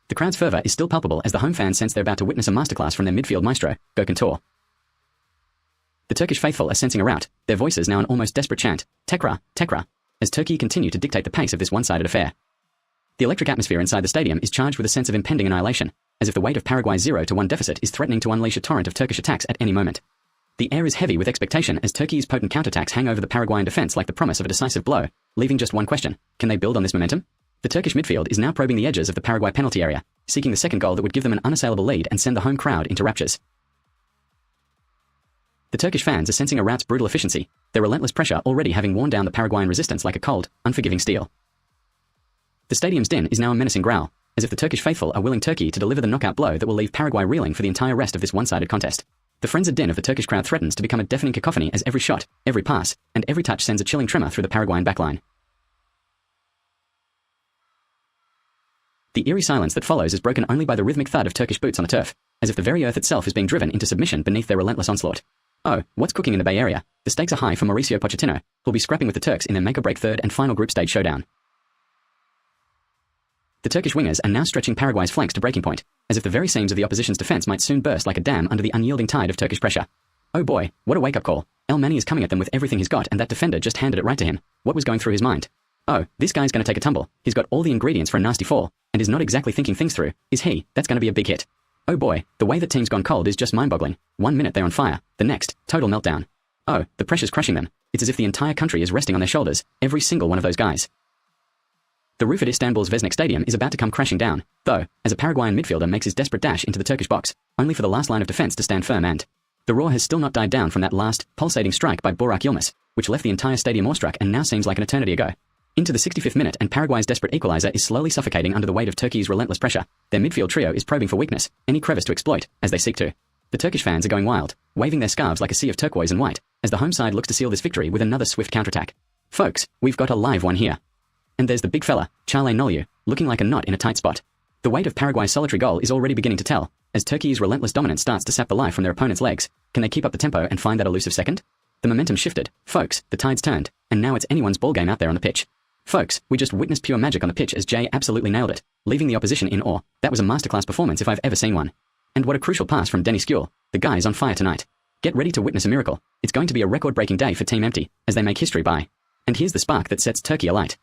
The crowd's fervor is still palpable as the home fans sense they're about to witness a masterclass from their midfield maestro, Gökhan Töre. The Turkish faithful are sensing a rout, their voices now an almost desperate chant, Tekrar, Tekrar, as Turkey continue to dictate the pace of this one-sided affair. The electric atmosphere inside the stadium is charged with a sense of impending annihilation, as if the weight of Paraguay's 0-1 deficit is threatening to unleash a torrent of Turkish attacks at any moment. The air is heavy with expectation as Turkey's potent counterattacks hang over the Paraguayan defense like the promise of a decisive blow, leaving just one question: can they build on this momentum? The Turkish midfield is now probing the edges of the Paraguay penalty area, seeking the second goal that would give them an unassailable lead and send the home crowd into raptures. The Turkish fans are sensing a rout's brutal efficiency, their relentless pressure already having worn down the Paraguayan resistance like a cold, unforgiving steel. The stadium's din is now a menacing growl, as if the Turkish faithful are willing Turkey to deliver the knockout blow that will leave Paraguay reeling for the entire rest of this one-sided contest. The frenzied din of the Turkish crowd threatens to become a deafening cacophony as every shot, every pass, and every touch sends a chilling tremor through the Paraguayan backline. The eerie silence that follows is broken only by the rhythmic thud of Turkish boots on the turf, as if the very earth itself is being driven into submission beneath their relentless onslaught. Oh, what's cooking in the Bay Area? The stakes are high for Mauricio Pochettino, who'll be scrapping with the Turks in their make-or-break third and final group stage showdown. The Turkish wingers are now stretching Paraguay's flanks to breaking point, as if the very seams of the opposition's defense might soon burst like a dam under the unyielding tide of Turkish pressure. Oh boy, what a wake-up call. El Mani is coming at them with everything he's got and that defender just handed it right to him. What was going through his mind? Oh, this guy's gonna take a tumble. He's got all the ingredients for a nasty fall, and is not exactly thinking things through, is he? That's gonna be a big hit. Oh boy, the way that team's gone cold is just mind-boggling. 1 minute they're on fire, the next, total meltdown. Oh, the pressure's crushing them. It's as if the entire country is resting on their shoulders, every single one of those guys. The roof at Istanbul's Vesnik Stadium is about to come crashing down, though, as a Paraguayan midfielder makes his desperate dash into the Turkish box, only for the last line of defense to stand firm and... The roar has still not died down from that last, pulsating strike by Burak Yilmaz, which left the entire stadium awestruck and now seems like an eternity ago. Into the 65th minute and Paraguay's desperate equalizer is slowly suffocating under the weight of Turkey's relentless pressure. Their midfield trio is probing for weakness, any crevice to exploit, as they seek to. The Turkish fans are going wild, waving their scarves like a sea of turquoise and white, as the home side looks to seal this victory with another swift counterattack. Folks, we've got a live one here. And there's the big fella, Charles Noliu, looking like a knot in a tight spot. The weight of Paraguay's solitary goal is already beginning to tell, as Turkey's relentless dominance starts to sap the life from their opponent's legs. Can they keep up the tempo and find that elusive second? The momentum shifted, folks, the tide's turned, and now it's anyone's ballgame out there on the pitch. Folks, we just witnessed pure magic on the pitch as Jay absolutely nailed it, leaving the opposition in awe. That was a masterclass performance if I've ever seen one. And what a crucial pass from Denny Skule. The guy's on fire tonight. Get ready to witness a miracle. It's going to be a record-breaking day for Team Empty, as they make history by. And here's the spark that sets Turkey alight.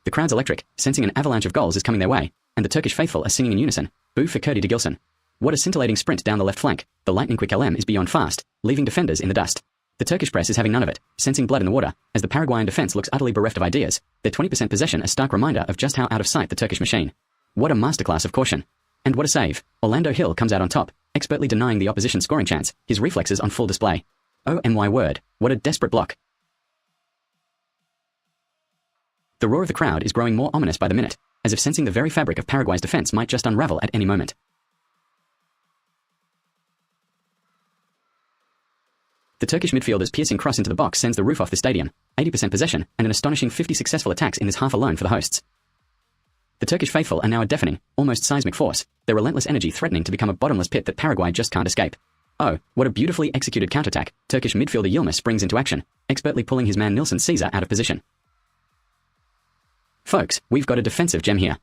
The crowd's electric, sensing an avalanche of goals is coming their way, and the Turkish faithful are singing in unison, "Boo for Kurdi Degilson." What a scintillating sprint down the left flank. The lightning-quick LM is beyond fast, leaving defenders in the dust. The Turkish press is having none of it, sensing blood in the water, as the Paraguayan defense looks utterly bereft of ideas, their 20% possession a stark reminder of just how out of sight the Turkish machine. What a masterclass of caution. And what a save. Orlando Hill comes out on top, expertly denying the opposition's scoring chance, his reflexes on full display. Oh my word, what a desperate block. The roar of the crowd is growing more ominous by the minute, as if sensing the very fabric of Paraguay's defense might just unravel at any moment. The Turkish midfielder's piercing cross into the box sends the roof off the stadium, 80% possession, and an astonishing 50 successful attacks in this half alone for the hosts. The Turkish faithful are now a deafening, almost seismic force, their relentless energy threatening to become a bottomless pit that Paraguay just can't escape. Oh, what a beautifully executed counterattack. Turkish midfielder Yilmaz springs into action, expertly pulling his man Nilsson Caesar out of position. Folks, we've got a defensive gem here.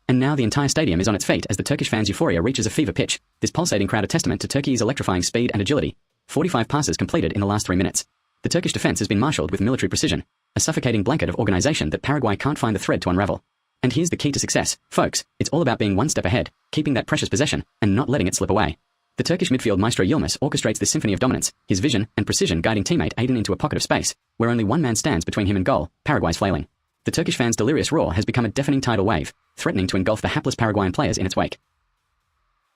And now the entire stadium is on its feet as the Turkish fans' euphoria reaches a fever pitch, this pulsating crowd a testament to Turkey's electrifying speed and agility. 45 passes completed in the last 3 minutes. The Turkish defense has been marshaled with military precision, a suffocating blanket of organization that Paraguay can't find the thread to unravel. And here's the key to success, folks, it's all about being one step ahead, keeping that precious possession, and not letting it slip away. The Turkish midfield maestro Yilmaz orchestrates this symphony of dominance, his vision and precision guiding teammate Aiden into a pocket of space, where only one man stands between him and goal, Paraguay's flailing. The Turkish fans' delirious roar has become a deafening tidal wave, threatening to engulf the hapless Paraguayan players in its wake.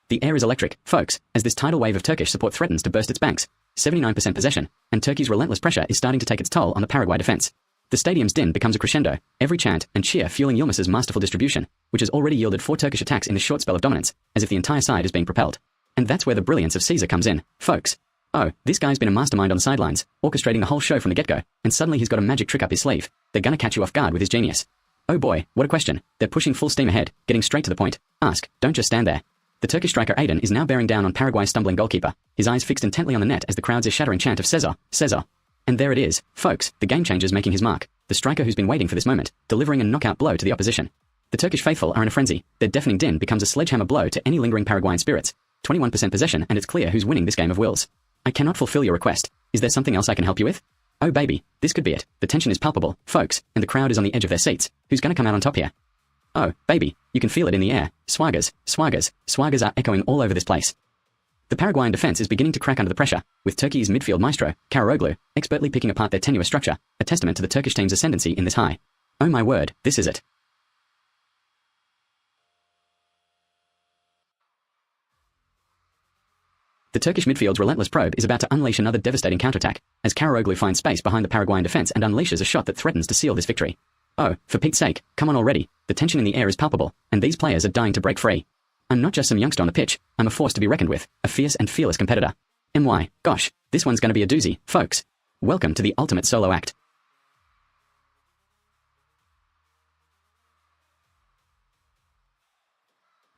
The air is electric, folks, as this tidal wave of Turkish support threatens to burst its banks. 79% possession, and Turkey's relentless pressure is starting to take its toll on the Paraguay defense. The stadium's din becomes a crescendo, every chant and cheer fueling Yilmaz's masterful distribution, which has already yielded 4 Turkish attacks in this short spell of dominance, as if the entire side is being propelled. And that's where the brilliance of Caesar comes in, folks. Oh, this guy's been a mastermind on the sidelines, orchestrating the whole show from the get-go, and suddenly he's got a magic trick up his sleeve. They're gonna catch you off guard with his genius. Oh boy, what a question. They're pushing full steam ahead, getting straight to the point. Ask, don't just stand there. The Turkish striker Aiden is now bearing down on Paraguay's stumbling goalkeeper, his eyes fixed intently on the net as the crowd's shattering chant of Cesar, Cesar. And there it is, folks, the game changer's making his mark, the striker who's been waiting for this moment, delivering a knockout blow to the opposition. The Turkish faithful are in a frenzy. Their deafening din becomes a sledgehammer blow to any lingering Paraguayan spirits. 21% possession, and it's clear who's winning this game of wills. I cannot fulfill your request. Is there something else I can help you with? Oh baby, this could be it. The tension is palpable, folks, and the crowd is on the edge of their seats. Who's gonna come out on top here? Oh, baby, you can feel it in the air. Swaggers, swaggers, swaggers are echoing all over this place. The Paraguayan defense is beginning to crack under the pressure, with Turkey's midfield maestro, Karaoglu, expertly picking apart their tenuous structure, a testament to the Turkish team's ascendancy in this high. Oh my word, this is it. The Turkish midfield's relentless probe is about to unleash another devastating counterattack, as Karaoglu finds space behind the Paraguayan defense and unleashes a shot that threatens to seal this victory. Oh, for Pete's sake, come on already. The tension in the air is palpable, and these players are dying to break free. I'm not just some youngster on the pitch, I'm a force to be reckoned with, a fierce and fearless competitor. My, gosh, this one's gonna be a doozy, folks. Welcome to the ultimate solo act.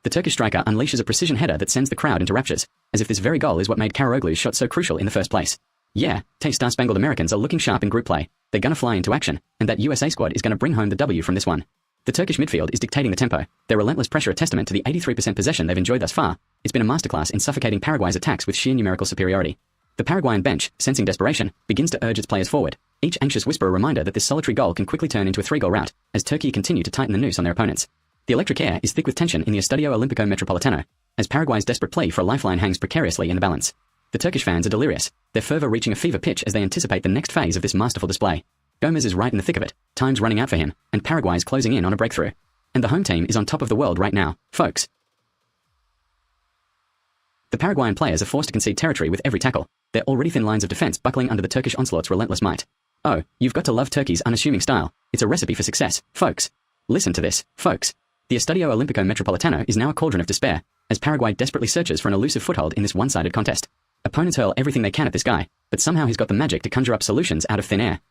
The Turkish striker unleashes a precision header that sends the crowd into raptures, as if this very goal is what made Karaoglu's shot so crucial in the first place. Yeah, Star-Spangled Americans are looking sharp in group play. They're gonna fly into action, and that USA squad is gonna bring home the W from this one. The Turkish midfield is dictating the tempo, their relentless pressure a testament to the 83% possession they've enjoyed thus far. It's been a masterclass in suffocating Paraguay's attacks with sheer numerical superiority. The Paraguayan bench, sensing desperation, begins to urge its players forward, each anxious whisper a reminder that this solitary goal can quickly turn into a 3-goal rout, as Turkey continue to tighten the noose on their opponents. The electric air is thick with tension in the Estadio Olimpico Metropolitano, as Paraguay's desperate plea for a lifeline hangs precariously in the balance. The Turkish fans are delirious, their fervor reaching a fever pitch as they anticipate the next phase of this masterful display. Gomez is right in the thick of it, time's running out for him, and Paraguay is closing in on a breakthrough. And the home team is on top of the world right now, folks. The Paraguayan players are forced to concede territory with every tackle, their already thin lines of defense buckling under the Turkish onslaught's relentless might. Oh, you've got to love Turkey's unassuming style. It's a recipe for success, folks. Listen to this, folks. The Estadio Olimpico Metropolitano is now a cauldron of despair, as Paraguay desperately searches for an elusive foothold in this one-sided contest. Opponents hurl everything they can at this guy, but somehow he's got the magic to conjure up solutions out of thin air.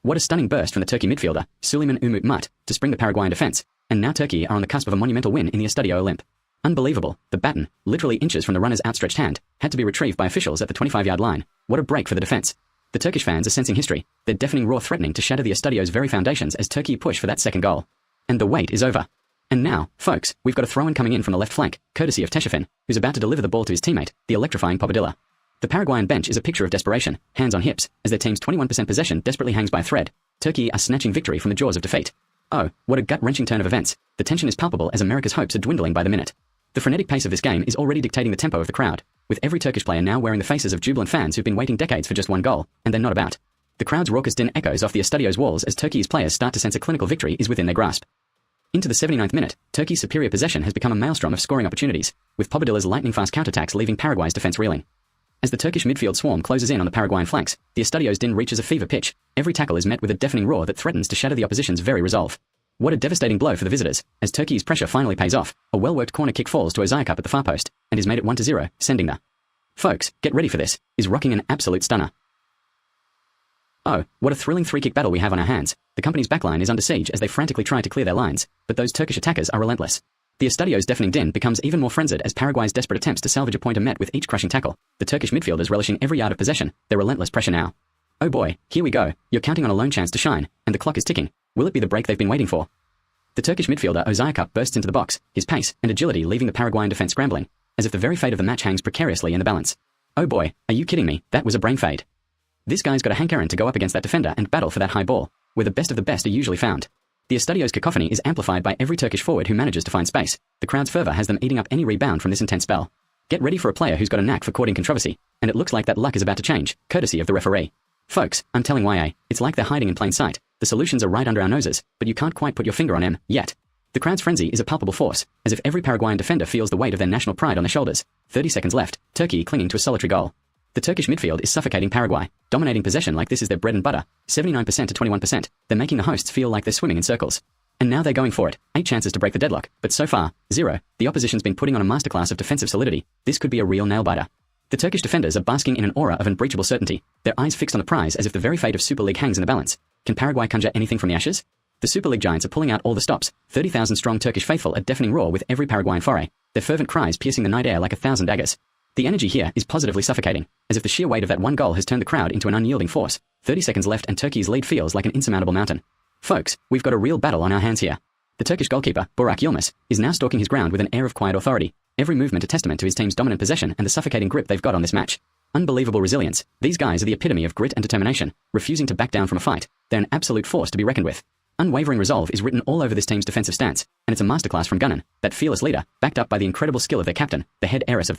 What a stunning burst from the Turkey midfielder, Suleiman Umut Mut, to spring the Paraguayan defense, and now Turkey are on the cusp of a monumental win in the Estadio Olimp. Unbelievable, the baton, literally inches from the runner's outstretched hand, had to be retrieved by officials at the 25-yard line. What a break for the defense. The Turkish fans are sensing history, their deafening roar threatening to shatter the Estadio's very foundations as Turkey push for that second goal. And the wait is over. And now, folks, we've got a throw-in coming in from the left flank, courtesy of Teshafin, who's about to deliver the ball to his teammate, the electrifying Pobadilla. The Paraguayan bench is a picture of desperation, hands on hips, as their team's 21% possession desperately hangs by a thread. Turkey are snatching victory from the jaws of defeat. Oh, what a gut-wrenching turn of events. The tension is palpable as America's hopes are dwindling by the minute. The frenetic pace of this game is already dictating the tempo of the crowd, with every Turkish player now wearing the faces of jubilant fans who've been waiting decades for just one goal, and they're not about. The crowd's raucous din echoes off the Estadio's walls as Turkey's players start to sense a clinical victory is within their grasp. Into the 79th minute, Turkey's superior possession has become a maelstrom of scoring opportunities, with Pobadilla's lightning-fast counterattacks leaving Paraguay's defense reeling. As the Turkish midfield swarm closes in on the Paraguayan flanks, the Estadio's din reaches a fever pitch. Every tackle is met with a deafening roar that threatens to shatter the opposition's very resolve. What a devastating blow for the visitors, as Turkey's pressure finally pays off. A well-worked corner kick falls to Ozayakub at the far post, and is made it 1-0, sending the folks, get ready for this, is rocking an absolute stunner. Oh, what a thrilling three-kick battle we have on our hands. The company's backline is under siege as they frantically try to clear their lines, but those Turkish attackers are relentless. The Estadio's deafening din becomes even more frenzied as Paraguay's desperate attempts to salvage a point are met with each crushing tackle. The Turkish midfielders relishing every yard of possession, their relentless pressure now. Oh boy, here we go. You're counting on a lone chance to shine, and the clock is ticking. Will it be the break they've been waiting for? The Turkish midfielder Ozayakub bursts into the box, his pace and agility leaving the Paraguayan defense scrambling, as if the very fate of the match hangs precariously in the balance. Oh boy, are you kidding me? That was a brain fade. This guy's got a hankering to go up against that defender and battle for that high ball, where the best of the best are usually found. The Estadio's cacophony is amplified by every Turkish forward who manages to find space. The crowd's fervor has them eating up any rebound from this intense spell. Get ready for a player who's got a knack for courting controversy, and it looks like that luck is about to change, courtesy of the referee. Folks, I'm telling YA, it's like they're hiding in plain sight. The solutions are right under our noses, but you can't quite put your finger on them, yet. The crowd's frenzy is a palpable force, as if every Paraguayan defender feels the weight of their national pride on their shoulders. 30 seconds left, Turkey clinging to a solitary goal. The Turkish midfield is suffocating Paraguay, dominating possession like this is their bread and butter, 79% to 21%. They're making the hosts feel like they're swimming in circles. And now they're going for it. 8 chances to break the deadlock, but so far, 0. The opposition's been putting on a masterclass of defensive solidity. This could be a real nail-biter. The Turkish defenders are basking in an aura of unbreachable certainty, their eyes fixed on the prize as if the very fate of Super League hangs in the balance. Can Paraguay conjure anything from the ashes? The Super League giants are pulling out all the stops. 30,000 strong Turkish faithful a deafening roar with every Paraguayan foray, their fervent cries piercing the night air like 1,000 daggers. The energy here is positively suffocating, as if the sheer weight of that one goal has turned the crowd into an unyielding force. 30 seconds left and Turkey's lead feels like an insurmountable mountain. Folks, we've got a real battle on our hands here. The Turkish goalkeeper, Burak Yilmaz, is now stalking his ground with an air of quiet authority, every movement a testament to his team's dominant possession and the suffocating grip they've got on this match. Unbelievable resilience. These guys are the epitome of grit and determination, refusing to back down from a fight. They're an absolute force to be reckoned with. Unwavering resolve is written all over this team's defensive stance, and it's a masterclass from Gunnan, that fearless leader, backed up by the incredible skill of their captain, the head heiress of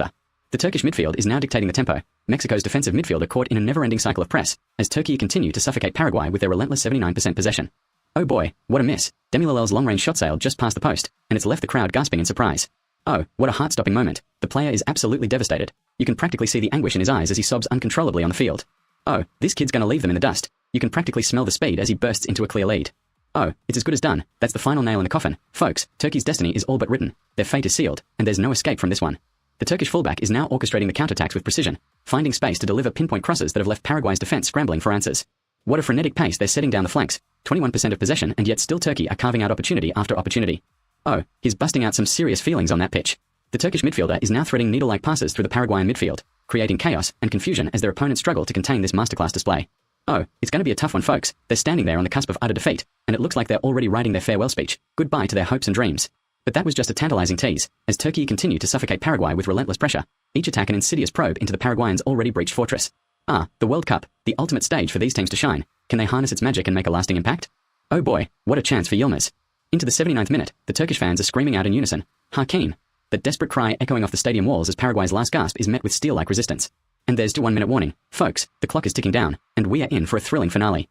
the Turkish midfield is now dictating the tempo. Mexico's defensive midfield are caught in a never-ending cycle of press, as Turkey continue to suffocate Paraguay with their relentless 79% possession. Oh boy, what a miss. Demilal's long-range shot sailed just past the post, and it's left the crowd gasping in surprise. Oh, what a heart-stopping moment. The player is absolutely devastated. You can practically see the anguish in his eyes as he sobs uncontrollably on the field. Oh, this kid's gonna leave them in the dust. You can practically smell the speed as he bursts into a clear lead. Oh, it's as good as done. That's the final nail in the coffin. Folks, Turkey's destiny is all but written. Their fate is sealed, and there's no escape from this one. The Turkish fullback is now orchestrating the counterattacks with precision, finding space to deliver pinpoint crosses that have left Paraguay's defense scrambling for answers. What a frenetic pace they're setting down the flanks. 21% of possession, and yet still Turkey are carving out opportunity after opportunity. Oh, he's busting out some serious feelings on that pitch. The Turkish midfielder is now threading needle-like passes through the Paraguayan midfield, creating chaos and confusion as their opponents struggle to contain this masterclass display. Oh, it's going to be a tough one, folks. They're standing there on the cusp of utter defeat, and it looks like they're already writing their farewell speech, goodbye to their hopes and dreams. But that was just a tantalizing tease, as Turkey continued to suffocate Paraguay with relentless pressure, each attack an insidious probe into the Paraguayans' already breached fortress. Ah, the World Cup, the ultimate stage for these teams to shine. Can they harness its magic and make a lasting impact? Oh boy, what a chance for Yilmaz. Into the 79th minute, the Turkish fans are screaming out in unison, Hakim! That desperate cry echoing off the stadium walls as Paraguay's last gasp is met with steel-like resistance. And there's the 1-minute warning. Folks, the clock is ticking down, and we are in for a thrilling finale.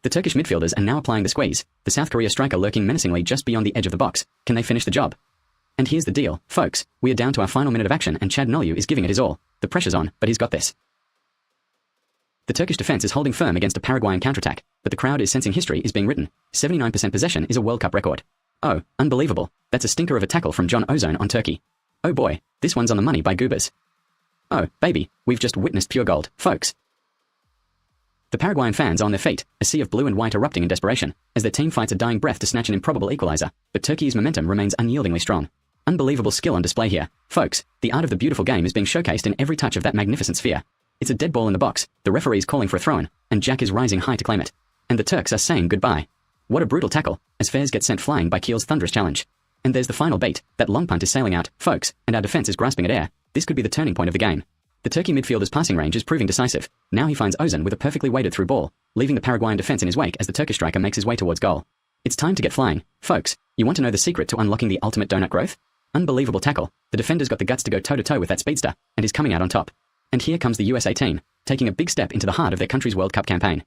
The Turkish midfielders are now applying the squeeze, the South Korea striker lurking menacingly just beyond the edge of the box. Can they finish the job? And here's the deal, folks. We are down to our final minute of action and Chad Nolyu is giving it his all. The pressure's on, but he's got this. The Turkish defense is holding firm against a Paraguayan counterattack, but the crowd is sensing history is being written. 79% possession is a World Cup record. Oh, unbelievable. That's a stinker of a tackle from John Ozone on Turkey. Oh boy, this one's on the money by Goobers. Oh, baby, we've just witnessed pure gold, folks. The Paraguayan fans are on their feet, a sea of blue and white erupting in desperation, as their team fights a dying breath to snatch an improbable equalizer, but Turkey's momentum remains unyieldingly strong. Unbelievable skill on display here. Folks, the art of the beautiful game is being showcased in every touch of that magnificent sphere. It's a dead ball in the box, the referee's calling for a throw-in, and Jack is rising high to claim it. And the Turks are saying goodbye. What a brutal tackle, as Fairs gets sent flying by Kiel's thunderous challenge. And there's the final beat, that long punt is sailing out, folks, and our defense is grasping at air. This could be the turning point of the game. The Turkey midfielder's passing range is proving decisive. Now he finds Ozan with a perfectly weighted through ball, leaving the Paraguayan defense in his wake as the Turkish striker makes his way towards goal. It's time to get flying. Folks, you want to know the secret to unlocking the ultimate donut growth? Unbelievable tackle. The defender's got the guts to go toe-to-toe with that speedster, and is coming out on top. And here comes the USA team, taking a big step into the heart of their country's World Cup campaign.